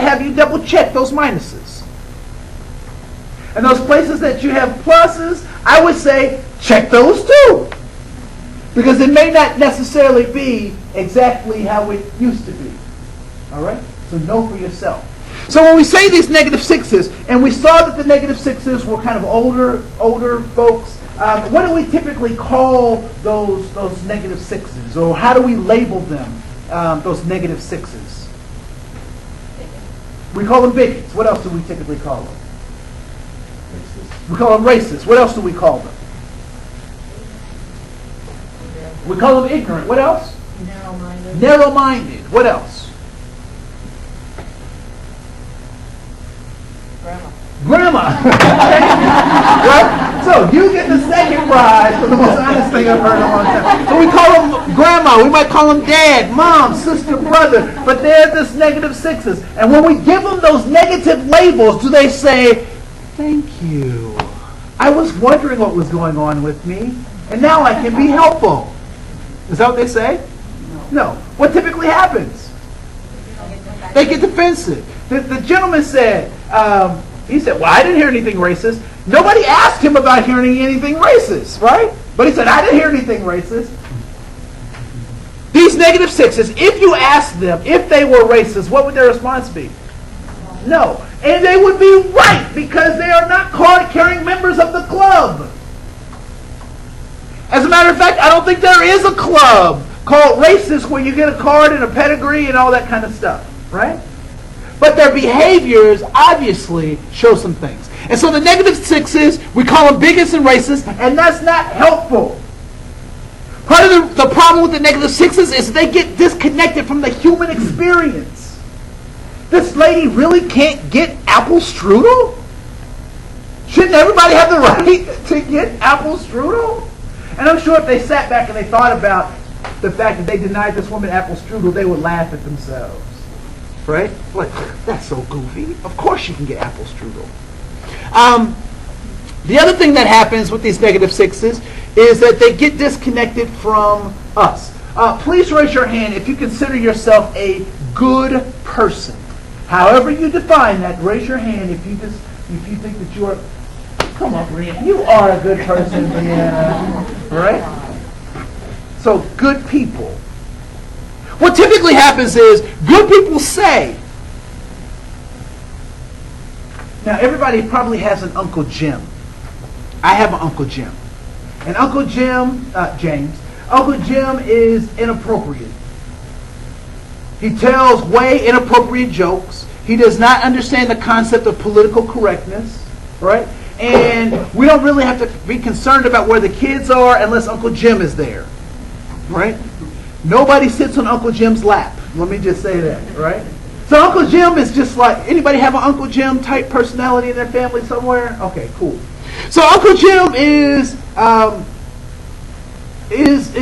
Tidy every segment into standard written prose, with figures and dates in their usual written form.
have you double check those minuses. And those places that you have pluses, I would say check those too. Because it may not necessarily be exactly how it used to be. All right? So know for yourself. So when we say these negative sixes, and we saw that the negative sixes were kind of older folks, what do we typically call those negative sixes? Or how do we label them, those negative sixes? We call them bigots. What else do we typically call them? Racist. We call them racists. What else do we call them? We call them ignorant. What else? Narrow-minded. Narrow-minded. What else? Grandma. Right? So you get the second prize for the most honest thing I've heard in a long time. So we call them grandma. We might call them dad, mom, sister, brother. But they're this negative sixes. And when we give them those negative labels, do they say, thank you. I was wondering what was going on with me, and now I can be helpful. Is that what they say? No. What typically happens? They get defensive. The gentleman said, he said, well, I didn't hear anything racist. Nobody asked him about hearing anything racist, right? But he said, I didn't hear anything racist. These negative sixes, if you asked them if they were racist, what would their response be? No. And they would be right, because they are not card-carrying members of the club. As a matter of fact, I don't think there is a club called racist where you get a card and a pedigree and all that kind of stuff, right? But their behaviors obviously show some things. And so the negative sixes, we call them bigots and racists, and that's not helpful. Part of the problem with the negative sixes is they get disconnected from the human experience. This lady really can't get apple strudel? Shouldn't everybody have the right to get apple strudel? And I'm sure if they sat back and they thought about the fact that they denied this woman apple strudel, they would laugh at themselves. Right? Like, that's so goofy. Of course you can get apple strudel. The other thing that happens with these negative sixes is that they get disconnected from us. Please raise your hand if you consider yourself a good person. However you define that, raise your hand if you think that you are. Come on, Brianna. You are a good person, Brianna. Right? So, good people. What typically happens is, good people say. Now, everybody probably has an Uncle Jim. I have an Uncle Jim. And Uncle Jim, James, Uncle Jim is inappropriate. He tells way inappropriate jokes. He does not understand the concept of political correctness, right? And we don't really have to be concerned about where the kids are unless Uncle Jim is there, right? Nobody sits on Uncle Jim's lap. Let me just say that, right? So Uncle Jim is just like, anybody have an Uncle Jim type personality in their family somewhere? Okay, cool. So Uncle Jim is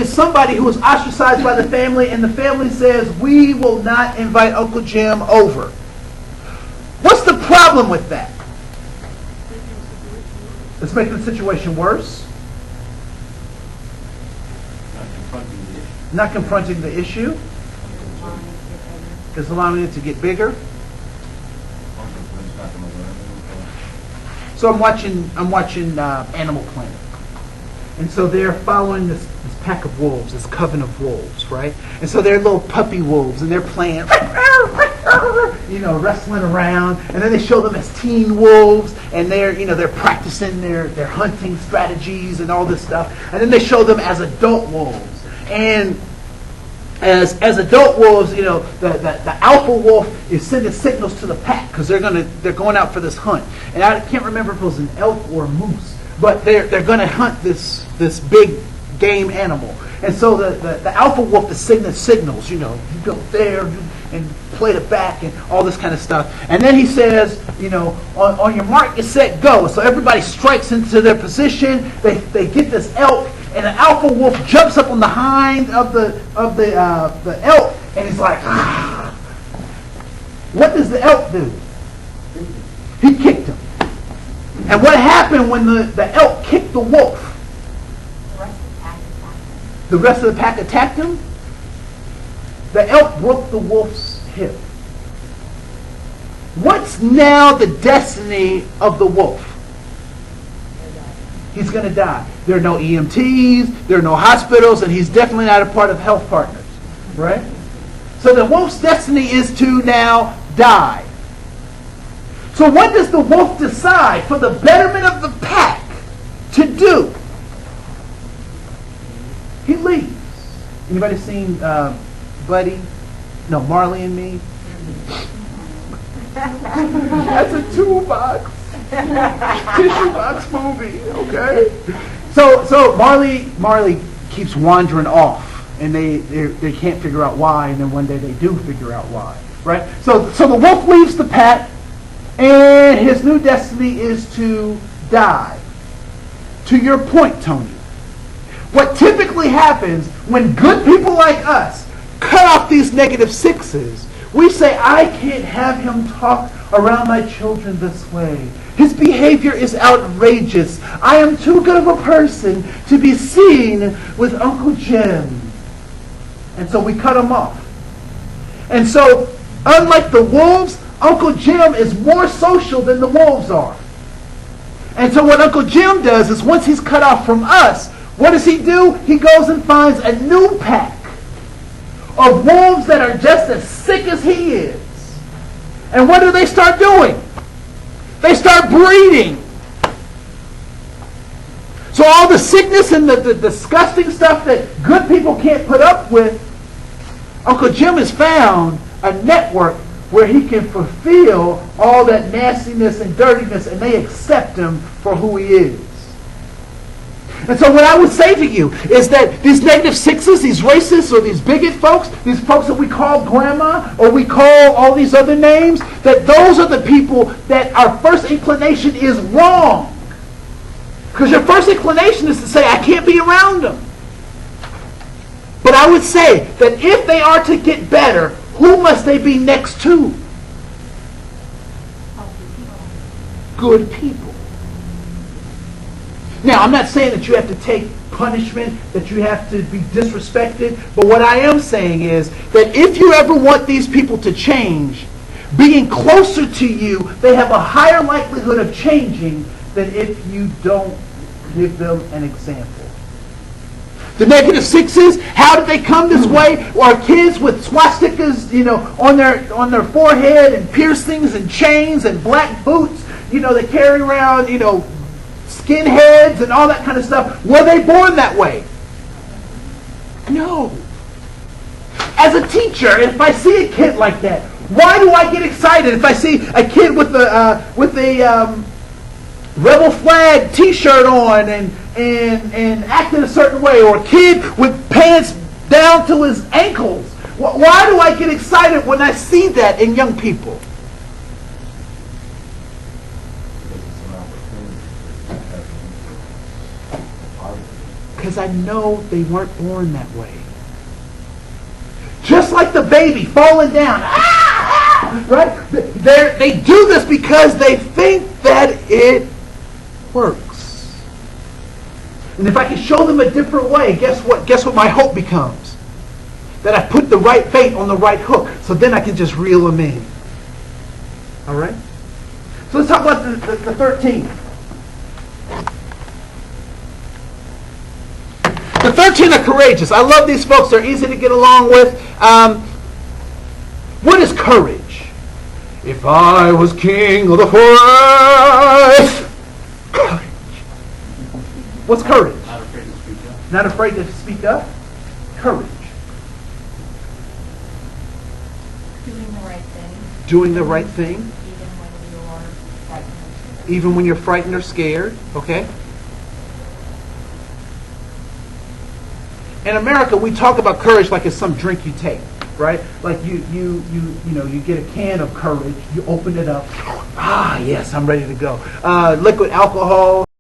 somebody who is ostracized by the family, and the family says, we will not invite Uncle Jim over. What's the problem with that? It's making the situation worse. Not confronting the issue. It's allowing it to get bigger. So I'm watching Animal Planet, and so they're following this pack of wolves, this coven of wolves, right? And so they're little puppy wolves, and they're playing, wrestling around. And then they show them as teen wolves, and they're practicing their hunting strategies and all this stuff. And then they show them as adult wolves. And as adult wolves, the alpha wolf is sending signals to the pack because they're going out for this hunt. And I can't remember if it was an elk or a moose, but they're going to hunt this big game animal. And so the alpha wolf is sending signals. You go there and play the back and all this kind of stuff. And then he says, on your mark, get set, go. So everybody strikes into their position. They get this elk. And the alpha wolf jumps up on the hind of the elk, and he's like, ah. What does the elk do? He kicked him. And what happened when the elk kicked the wolf? The rest of the pack attacked him. The elk broke the wolf's hip. What's now the destiny of the wolf? He's going to die. There are no EMTs, there are no hospitals, and he's definitely not a part of Health Partners. Right? So the wolf's destiny is to now die. So what does the wolf decide for the betterment of the pack to do? He leaves. Anybody seen Buddy? No, Marley and Me? That's a toolbox. Tissue box movie, okay? So Marley keeps wandering off, and they can't figure out why, and then one day they do figure out why, right? So the wolf leaves the pack, and his new destiny is to die. To your point, Tony, what typically happens when good people like us cut off these negative sixes, we say, I can't have him talk around my children this way. His behavior is outrageous. I am too good of a person to be seen with Uncle Jim. And so we cut him off. And so, unlike the wolves, Uncle Jim is more social than the wolves are. And so what Uncle Jim does is once he's cut off from us, what does he do? He goes and finds a new pack of wolves that are just as sick as he is. And what do they start doing? They start breeding. So all the sickness and the disgusting stuff that good people can't put up with, Uncle Jim has found a network where he can fulfill all that nastiness and dirtiness, and they accept him for who he is. And so what I would say to you is that these negative sixes, these racists or these bigot folks, these folks that we call grandma or we call all these other names, that those are the people that our first inclination is wrong. Because your first inclination is to say, I can't be around them. But I would say that if they are to get better, who must they be next to? Good people. Now, I'm not saying that you have to take punishment, that you have to be disrespected, but what I am saying is that if you ever want these people to change, being closer to you, they have a higher likelihood of changing than if you don't give them an example. The negative sixes, how did they come this way? Are kids with swastikas, on their forehead and piercings and chains and black boots, they carry around, skinheads and all that kind of stuff. Were they born that way? No. As a teacher, if I see a kid like that, why do I get excited if I see a kid with a rebel flag T-shirt on and acting a certain way, or a kid with pants down to his ankles? Why do I get excited when I see that in young people? Because I know they weren't born that way. Just like the baby falling down. Right? They do this because they think that it works. And if I can show them a different way, guess what? Guess what my hope becomes? That I put the right bait on the right hook, so then I can just reel them in. All right? So let's talk about the 13. The 13 are courageous. I love these folks. They're easy to get along with. What is courage? If I was king of the forest. Courage. What's courage? Not afraid to speak up. Not afraid to speak up? Courage. Doing the right thing. Doing the right thing. Even when you're frightened. Even when you're frightened or scared. Okay? In America, we talk about courage like it's some drink you take, right? Like you get a can of courage, you open it up, yes, I'm ready to go. Liquid alcohol.